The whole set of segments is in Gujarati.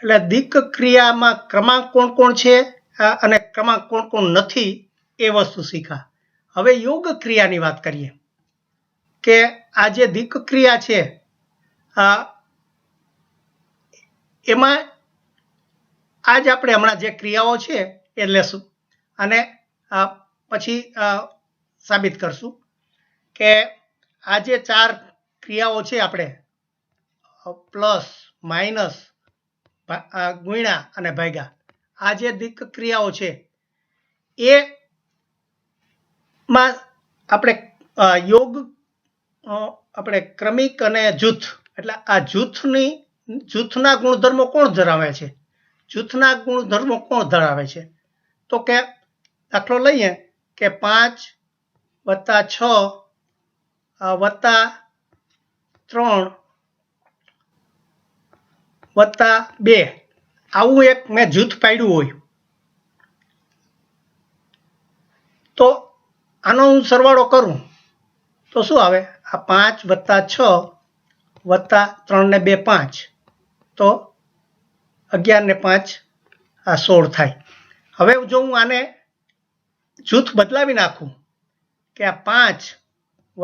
એટલે દિક્ ક્રિયામાં ક્રમાંક કોણ કોણ છે અને ક્રમાંક કોણ કોણ નથી એ વસ્તુ શીખા. હવે યોગ ક્રિયાની વાત કરીએ કે આ જે દિક્ ક્રિયા છે એમાં આજ આપણે હમણાં જે ક્રિયાઓ છે એ લેશું અને પછી સાબિત કરશું કે આ જે 4 ક્રિયાઓ છે આપણે પ્લસ માઇનસ ગુણ્યા અને ભાગ્યા આ જે દિક્ ક્રિયાઓ છે એ માં આપણે યોગ આપણે ક્રમિક અને જૂથ એટલે આ જૂથના ગુણધર્મો કોણ ધરાવે છે જૂથના ગુણધર્મો કોણ ધરાવે છે તો કે દાખલો લઈએ કે 5 + 6 + 3 + 2 આવું એક મેં જૂથ પાડ્યું હોય તો આનો હું સરવાળો કરું તો શું આવે આ 5 + 6 + 3 ને 2 5 તો 11 ને 5 આ 16 થાય. હવે જો હું આને જૂથ બદલાવી નાખું કે આ 5 +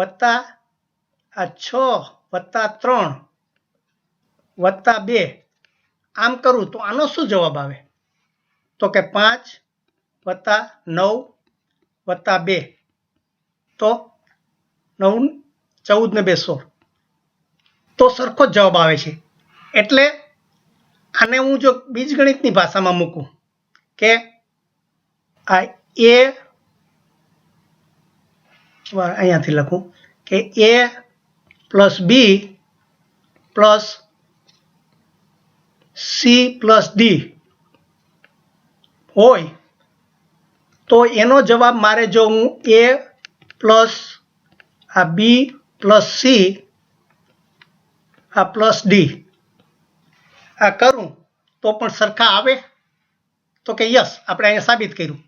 6 + 3 + 2 આમ કરું તો આનો શું જવાબ આવે તો કે 5 + 9 + 2 તો 9 14 ને 2 16 તો સરખો જ જવાબ આવે છે. એટલે આને હું જો બીજગણિતની ભાષામાં મૂકું કે આ a અહીંયાથી લખું કે a + b + c + d હોય તો એનો જવાબ મારે જો હું a પ્લસ આ b + c આ + d આ કરું તો પણ સરખા આવે તો કે યસ આપણે અહીંયા સાબિત કર્યું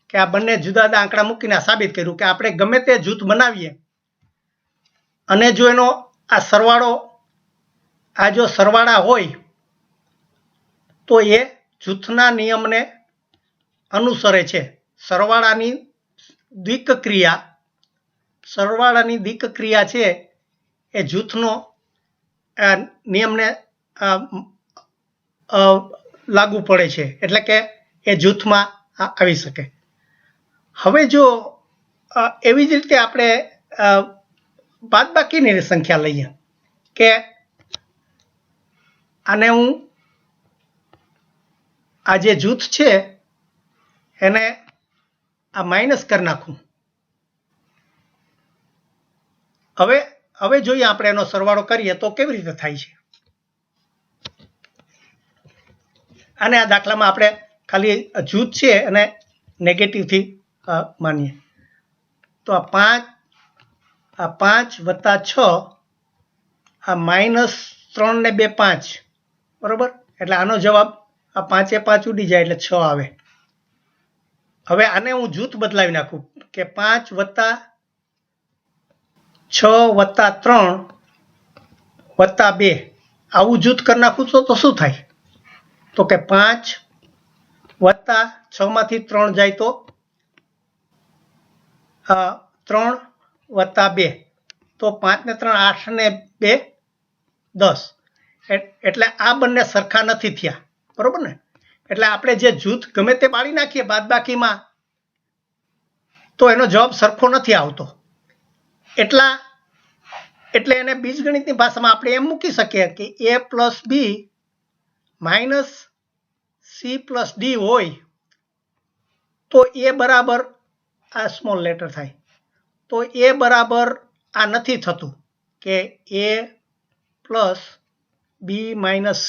કે આ બંને જુદા જુદા આંકડા મૂકીને સાબિત કર્યું કે આપણે ગમે તે જૂથ બનાવીએ અને જો એનો આ સરવાળો આ જો સરવાળા હોય તો એ જૂથના નિયમને અનુસરે છે. સરવાળાની દિક્ ક્રિયા છે એ જૂથનો નિયમને લાગુ પડે છે એટલે કે એ જૂથમાં આવી શકે. હવે જો એવી જ રીતે આપણે બાદબાકીની સંખ્યા લઈએ કે આને હું આ જે જૂથ છે એને આ માઇનસ કરી નાખું. હવે જોઈએ આપણે એનો સરવાળો કરીએ તો કેવી રીતે થાય છે. અને આ દાખલામાં આપણે ખાલી જૂથ છે અને નેગેટિવથી માનીએ તો આ 5 + 6 આ -3 ને 2 5 બરોબર એટલે આનો જવાબ આ 5 એ 5 ઉડી જાય એટલે 6 આવે. હવે આને હું જૂથ બદલાવી નાખું કે 5 + 6 + 3 + 2 આવું જૂથ કરી નાખું તો શું થાય તો કે 5 + 6 માંથી 3 જાય તો 3 + 2 તો 5 ને 3 8 ને 2 10 એટલે આ બંને સરખા નથી થયા બરોબર ને. એટલે આપણે જે જૂથ ગમે તે પાડી નાખીએ બાદબાકીમાં તો એનો જવાબ સરખો નથી આવતો. એટલે એને બીજગણિતની ભાષામાં આપણે એમ મૂકી શકીએ કે a + b - c + d હોય તો a બરાબર આ સ્મોલ લેટર થાય તો a બરાબર આ નથી થતું કે a + b - c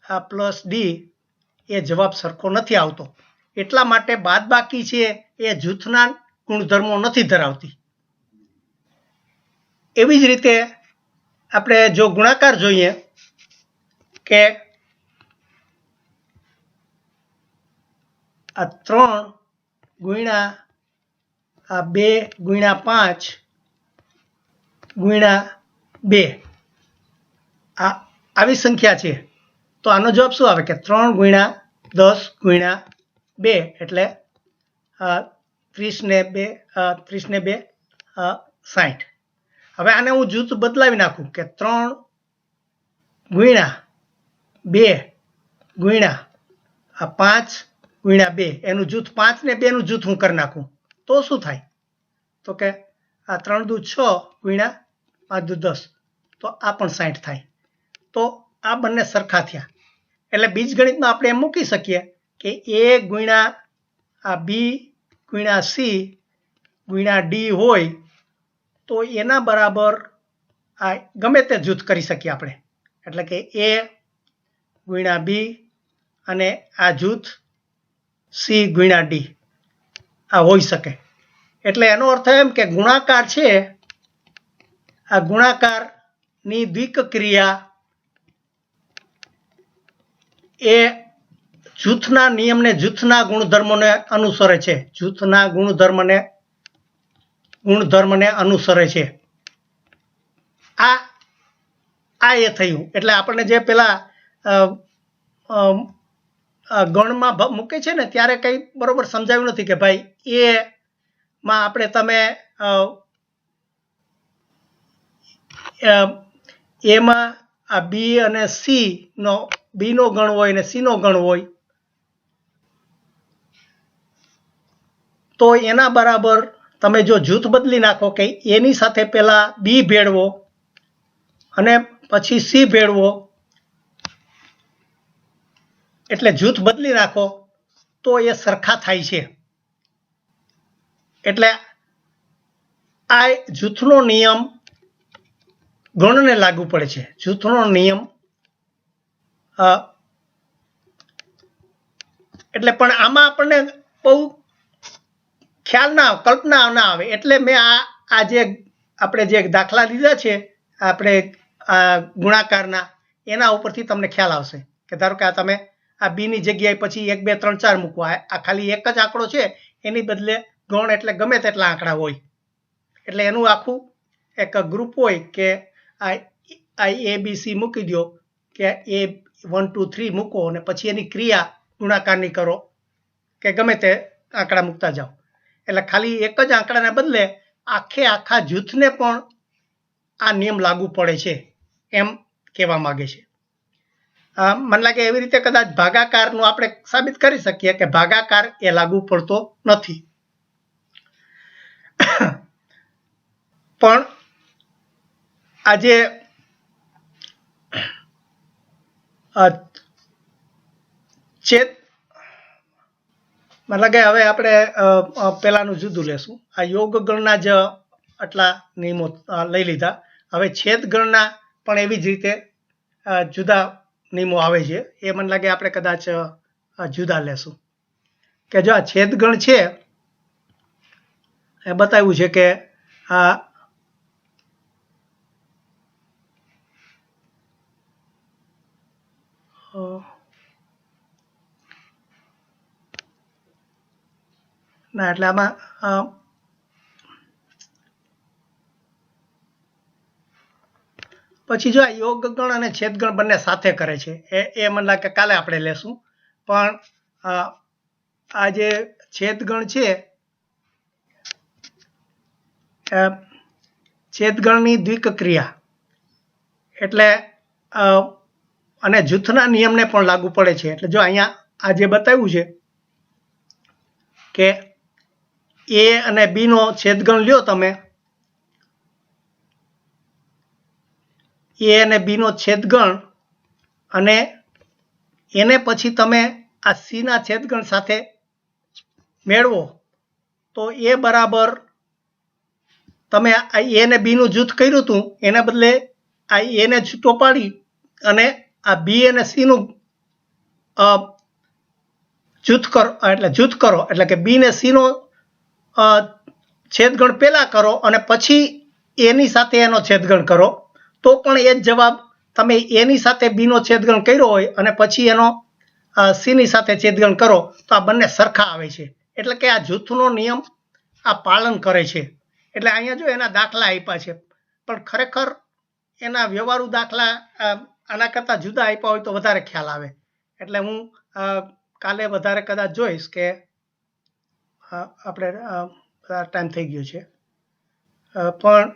આ + d એ જવાબ સરખો નથી આવતો. એટલા માટે બાદબાકી છે એ જૂથના ગુણધર્મો નથી ધરાવતી. એવી જ રીતે આપણે જો ગુણાકાર જોઈએ કે આ 3 ગુણ્યા આ 2 ગુણ્યા 5 ગુણ્યા 2 આવી સંખ્યા છે તો આનો જવાબ શું આવે કે 3 ગુણ્યા 10 ગુણ્યા 2 એટલે 30 ને 2 60. હવે આને હું જૂથ બદલાવી નાખું કે 3 ગુણ્યા 2 ગુણ્યા 5 ગુણ્યા 2 એનું જૂથ 5 ને 2 નું જૂથ હું કરી નાખું તો શું થાય તો કે 3 દુ 6 ગુણ્યા 5 દુ 10 તો આ પણ 60 થાય. તો આ બંને સરખા થયા. એટલે બીજગણિતમાં આપણે એમ મૂકી શકીએ કે A ગુણ્યા B ગુણ્યા C ગુણ્યા D હોય તો એના બરાબર આ ગમે તે જૂથ કરી શકીએ આપણે. એટલે કે A ગુણ્યા B અને આ જૂથ C ગુણ્યા D આ હોઈ શકે. એટલે એનો અર્થ એમ કે ગુણાકાર છે આ ગુણાકારની દ્વિક ક્રિયા એ જૂથના નિયમને જૂથના ગુણધર્મોને અનુસરે છે. જૂથના ગુણધર્મને અનુસરે છે. આ એ થયું. એટલે આપણને જે પેલા ગણમાં મૂકે છે ને ત્યારે કંઈ બરોબર સમજાવ્યું નથી કે ભાઈ એમાં આપણે તમે એમાં આ બી અને સી નો બી નો ગણ હોય અને સી નો ગણ હોય તો એના બરાબર તમે જો જૂથ બદલી નાખો કે એની સાથે પહેલા બી ભેળવો અને પછી સી ભેળવો એટલે જૂથ બદલી નાખો તો એ સરખા થાય છે. એટલે આ જૂથનો નિયમ ગણને લાગુ પડે છે. જૂથનો નિયમ એટલે પણ આમાં આપણને બહુ ખ્યાલ ના આવે, કલ્પના ના આવે. એટલે મેં આ જે આપણે જે દાખલા લીધા છે આપણે ગુણાકારના એના ઉપરથી તમને ખ્યાલ આવશે કે ધારો કે આ તમે આ બી ની જગ્યાએ પછી 1 2 3 4 મૂકવા. આ ખાલી એક જ આંકડો છે એની બદલે ગણ એટલે ગમે તેટલા આંકડા હોય. એટલે એનું આખું એક ગ્રુપ હોય કે આ A B C મૂકી દો કે A 1 2 3 મૂકો અને પછી એની ક્રિયા ગુણાકારની કરો કે ગમે તે આંકડા મૂકતા જાઓ. એટલે ખાલી એક જ આંકડાને બદલે આખા જૂથને પણ આ નિયમ લાગુ પડે છે એમ કહેવા માંગે છે. મને લાગે એવી રીતે કદાચ ભાગાકારનું આપણે સાબિત કરી શકીએ કે ભાગાકાર એ લાગુ પડતો નથી. પણ આજે મને લાગે હવે આપણે પેલાનું જુદું લેશું. આ યોગ ગણના જ આટલા નિયમો લઈ લીધા. હવે છેદ ગણના પણ એવી જ રીતે જુદા નિયમો આવે છે. એ મને લાગે આપણે કદાચ જુદા લેશું કે જો આ છેદ ગણ છે એ બતાવ્યું છે કે આ ના એટલે આમાં પછી જો આ યોગ ગણ અને છેદ ગણ બંને સાથે કરે છે એ મને લાગે કાલે આપણે લેશું. પણ આ જે છેદ ગણ છે છેદ ગણની દ્વિક ક્રિયા એટલે અને જૂથના નિયમને પણ લાગુ પડે છે. એટલે જો અહીંયા આ જે બતાવ્યું છે કે A અને B નો છેદગણ લ્યો તમે, A અને B નો છેદગણ અને એને પછી તમે આ C ના છેદગણ સાથે મેળવો તો એ બરાબર તમે આ A અને B નું જૂથ કર્યું હતું એના બદલે આ A ને છૂટો પાડી અને આ B અને C નું જૂથ કરો એટલે કે B ને C નો છેદગણ પહેલા કરો અને પછી એની સાથે એનો છેદગણ કરો તો પણ એ જ જવાબ તમે એની સાથે B નો છેદગણ કર્યો હોય અને પછી એનો C ની સાથે છેદગણ કરો તો આ બંને સરખા આવે છે. એટલે કે આ જૂથનો નિયમ આ પાલન કરે છે. એટલે અહીંયા જો એના દાખલા આપ્યા છે પણ ખરેખર એના વ્યવહારુ દાખલા આના કરતાં જુદા આપ્યા હોય તો વધારે ખ્યાલ આવે. એટલે હું કાલે વધારે કદાચ જોઈશ કે આપણે ટાઈમ થઈ ગયો છે પણ